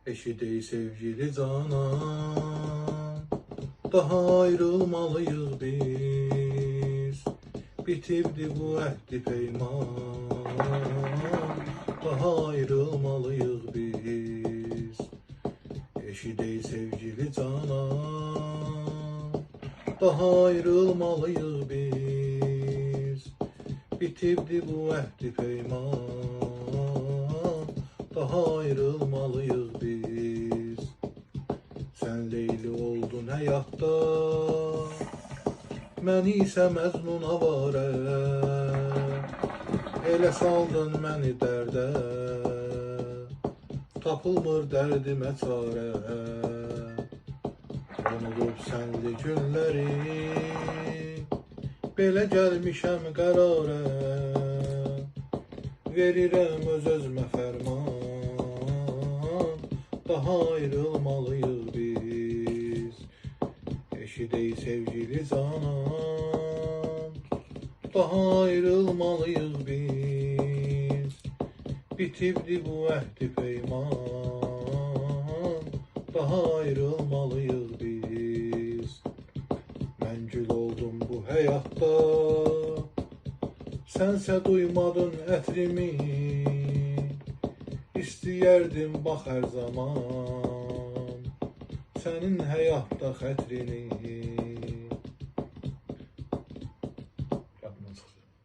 Eşi değil sevgili canan, daha ayrılmalıyız biz. Bitirdi bu ehdi peyman, daha ayrılmalıyız biz. Eşi değil sevgili canan, daha ayrılmalıyız biz. Bitirdi bu ehdi peyman, daha ayrılmalıyız biz. Sen Leyli oldun həyatda, məni isə Məcnun avarə. Elə saldın məni dərdə, tapılmır dərdimə çarə. Unudub sənli günləri, belə gəlmişəm qərarə. Verirəm öz-özmə fərman, daha ayrılmalıyız biz. Eşi değil sevgili canan, daha ayrılmalıyız biz. Bitirdi bu ehdi peyman, daha ayrılmalıyız biz. Mən gül oldum bu həyatda, sənsə duymadın ətrimi. İstəyərdim bax hər zaman sənin həyatda xətrini.